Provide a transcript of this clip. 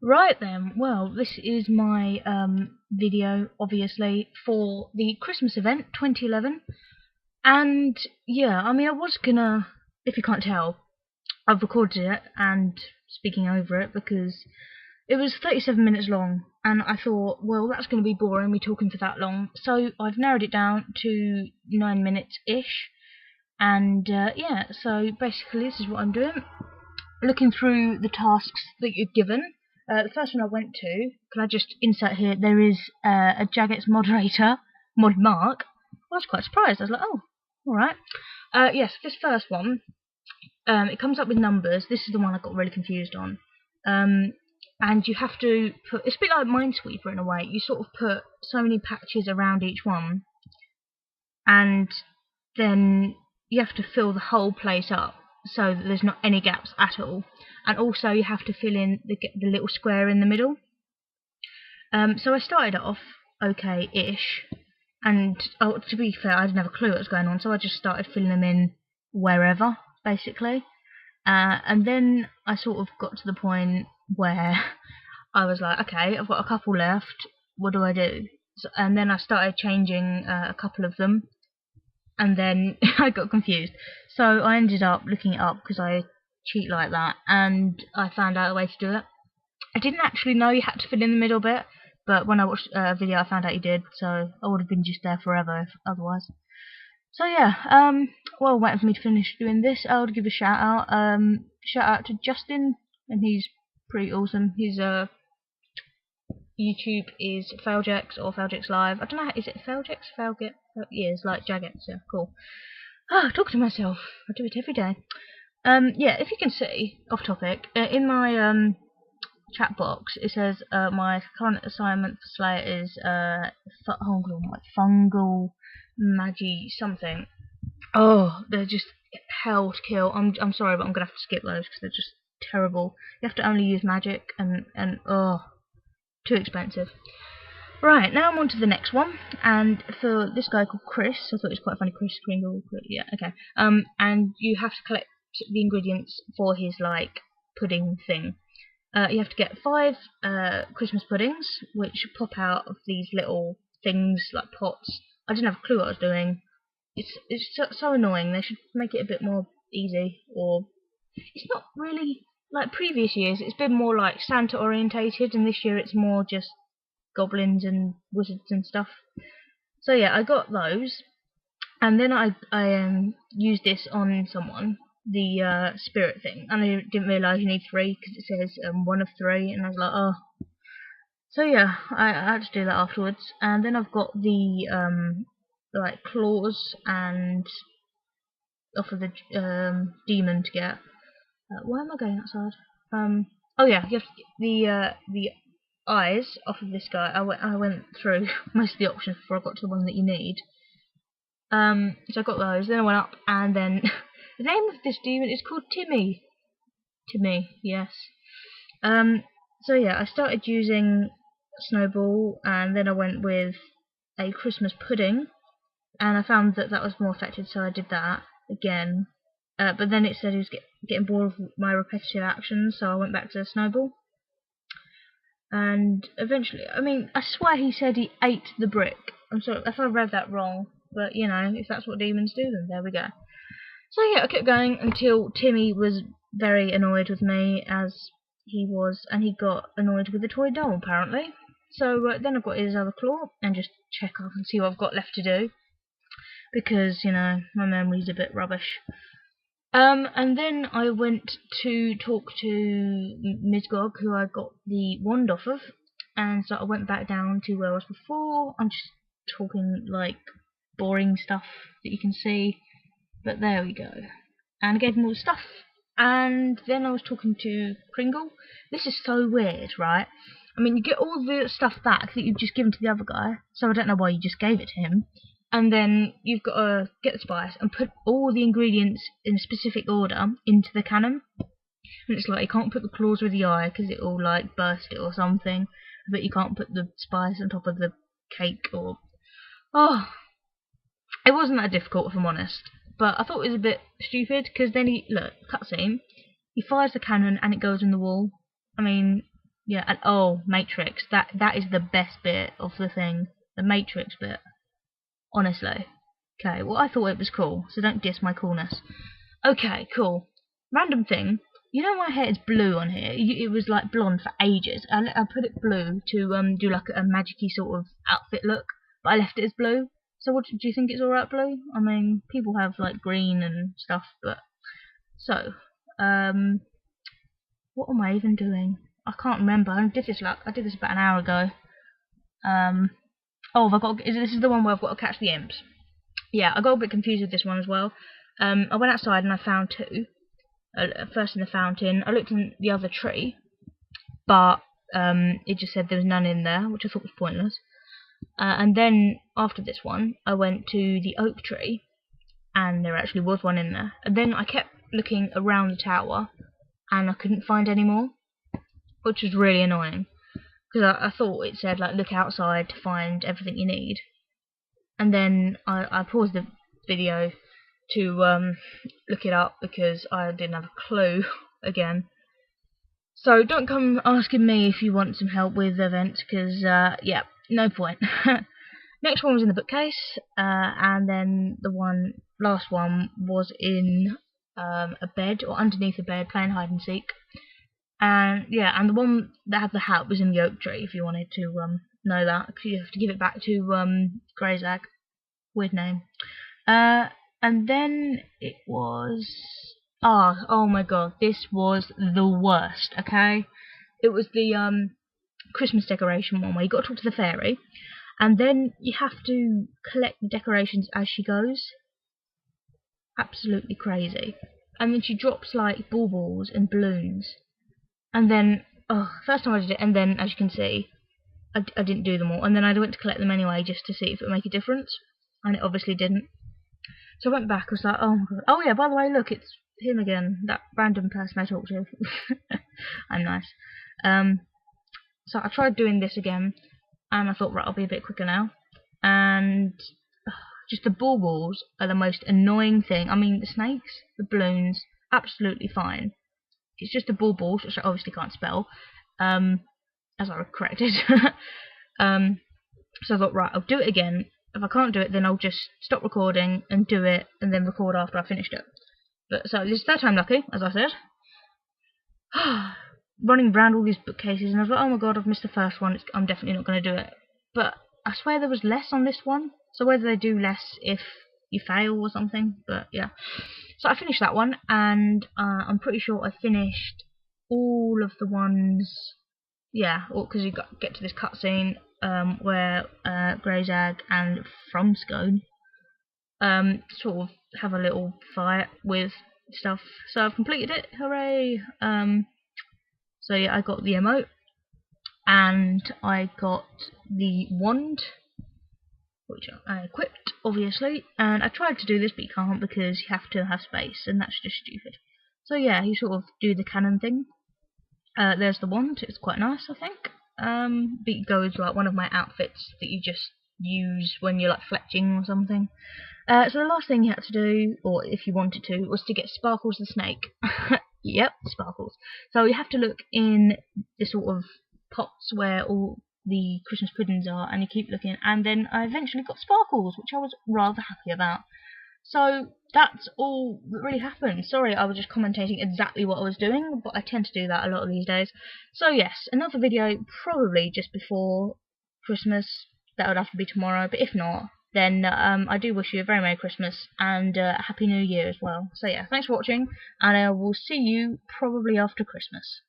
Right then, well, this is my video, obviously, for the Christmas event 2011. And yeah, I mean, I was gonna, if you can't tell, I've recorded it and speaking over it because it was 37 minutes long, and I thought, well, that's going to be boring, me talking for that long. So I've narrowed it down to 9 minutes-ish. And yeah, so basically this is what I'm doing. Looking through the tasks that you're given. The first one I went to, can I just insert here, there is a Jagex moderator, Mod Mark. I was quite surprised. I was like, oh, alright. Yes, this first one, it comes up with numbers. This is the one I got really confused on. And you have to put, it's a bit like Minesweeper in a way. You sort of put so many patches around each one, and then you have to fill the whole place up so that there's not any gaps at all. And also you have to fill in the little square in the middle. So I started off okay-ish, and to be fair, I didn't have a clue what was going on, so I just started filling them in wherever, basically. And then I sort of got to the point where I was like, okay, I've got a couple left, what do I do? And then I started changing a couple of them, and then I got confused. So I ended up looking it up because I cheat like that, and I found out a way to do it. I didn't actually know you had to fill in the middle bit, but when I watched a video I found out you did, so I would have been just there forever if otherwise. So yeah, while waiting for me to finish doing this, I would give a shout out to Justin, and he's pretty awesome. His YouTube is Failjax or Failjax Live. I don't know, is it Failjax? Failget? Yeah, it's like Jagex, yeah, cool. Talk to myself. I do it every day. Yeah, if you can see, off topic, in my chat box it says my current assignment for Slayer is fungal magi something. Oh, they're just hell to kill. I'm sorry, but I'm gonna have to skip those because they're just terrible. You have to only use magic, and oh, too expensive. Right, now I'm on to the next one, and for this guy called Chris, I thought it was quite funny, Chris Kringle, yeah, okay. And you have to collect the ingredients for his, like, pudding thing. You have to get 5 Christmas puddings, which pop out of these little things, like pots. I didn't have a clue what I was doing. It's so annoying. They should make it a bit more easy, or it's not really like previous years. It's been more like Santa orientated, and this year it's more just goblins and wizards and stuff. So yeah, I got those, and then I used this on someone, the spirit thing, and I didn't realise you need 3 because it says 1 of 3, and I was like, oh. So yeah, I had to do that afterwards, and then I've got the like claws and off of the demon to get. Why am I going outside? Oh yeah, you have to get the eyes off of this guy. I went through most of the options before I got to the one that you need. So I got those. Then I went up, and then the name of this demon is called Timmy. Timmy, yes. So yeah, I started using Snowball, and then I went with a Christmas pudding, and I found that was more effective, so I did that again. But then it said he was getting bored of my repetitive actions, so I went back to the Snowball. And eventually, I mean, I swear he said he ate the brick. I'm sorry if I read that wrong, but you know, if that's what demons do, then there we go. So yeah, I kept going until Timmy was very annoyed with me, as he was, and he got annoyed with the toy doll apparently. So then I got his other claw and just check off and see what I've got left to do, because you know my memory's a bit rubbish. And then I went to talk to Mizgog, who I got the wand off of, and so I went back down to where I was before. I'm just talking like boring stuff that you can see, but there we go. And I gave him all the stuff, and then I was talking to Kringle. This is so weird, right? I mean, you get all the stuff back that you've just given to the other guy, so I don't know why you just gave it to him. And then you've got to get the spice and put all the ingredients in a specific order into the cannon. And it's like you can't put the claws with the eye because it'll like burst it or something. But you can't put the spice on top of the cake or... Oh, it wasn't that difficult if I'm honest. But I thought it was a bit stupid because then look, cutscene, he fires the cannon and it goes in the wall. I mean, Yeah, and oh, Matrix. That is the best bit of the thing. The Matrix bit. Honestly. Okay, well I thought it was cool, so don't diss my coolness. Okay, cool. Random thing. You know my hair is blue on here. It was like blonde for ages. I put it blue to do like a magic-y sort of outfit look, but I left it as blue. So what do you think, it's alright blue? I mean, people have like green and stuff, but so what am I even doing? I can't remember. I did this about an hour ago. Oh, this is the one where I've got to catch the imps. Yeah, I got a bit confused with this one as well. I went outside and I found two. First in the fountain. I looked in the other tree, but it just said there was none in there, which I thought was pointless. And then after this one, I went to the oak tree, and there actually was one in there. And then I kept looking around the tower, and I couldn't find any more, which was really annoying. Because I thought it said, like, look outside to find everything you need. And then I paused the video to look it up because I didn't have a clue again. So don't come asking me if you want some help with events, because yeah, no point. Next one was in the bookcase, and then the last one was in a bed, or underneath a bed, playing hide and seek. And yeah, and the one that had the hat was in the oak tree, if you wanted to know that, because you have to give it back to Greyzag. Weird name. And then it was... oh my god, this was the worst, okay? It was the Christmas decoration one, where you got to talk to the fairy, and then you have to collect the decorations as she goes. Absolutely crazy. And then she drops like baubles and balloons. And then, first time I did it, and then, as you can see, I didn't do them all. And then I went to collect them anyway, just to see if it would make a difference. And it obviously didn't. So I went back, I was like, oh my god. Oh yeah, by the way, look, it's him again. That random person I talked to. I'm nice. So I tried doing this again, and I thought, right, I'll be a bit quicker now. And just the baubles are the most annoying thing. I mean, the snakes, the balloons, absolutely fine. It's just the baubles, which I obviously can't spell, as I corrected. So I thought, right, I'll do it again. If I can't do it, then I'll just stop recording and do it, and then record after I finished it. But so this is that time lucky, as I said. Running around all these bookcases, and I was like, oh my god, I've missed the first one. I'm definitely not going to do it. But I swear there was less on this one. So whether they do less if you fail or something, but yeah. So I finished that one, and I'm pretty sure I finished all of the ones. Yeah, because you get to this cutscene where Greyzag and Frumscone sort of have a little fight with stuff. So I've completed it, hooray! So yeah, I got the emote, and I got the wand, which I equipped, obviously, and I tried to do this, but you can't because you have to have space, and that's just stupid. So yeah, you sort of do the cannon thing. There's the wand, it's quite nice, I think. But it goes like one of my outfits that you just use when you're like fletching or something. So the last thing you had to do, or if you wanted to, was to get Sparkles the snake. Yep, Sparkles. So you have to look in the sort of pots where all the Christmas puddings are, and you keep looking, and then I eventually got Sparkles, which I was rather happy about. So that's all that really happened. Sorry, I was just commentating exactly what I was doing, but I tend to do that a lot of these days. So yes, another video probably just before Christmas. That would have to be tomorrow, but if not, then I do wish you a very Merry Christmas and a Happy New Year as well. So yeah, thanks for watching, and I will see you probably after Christmas.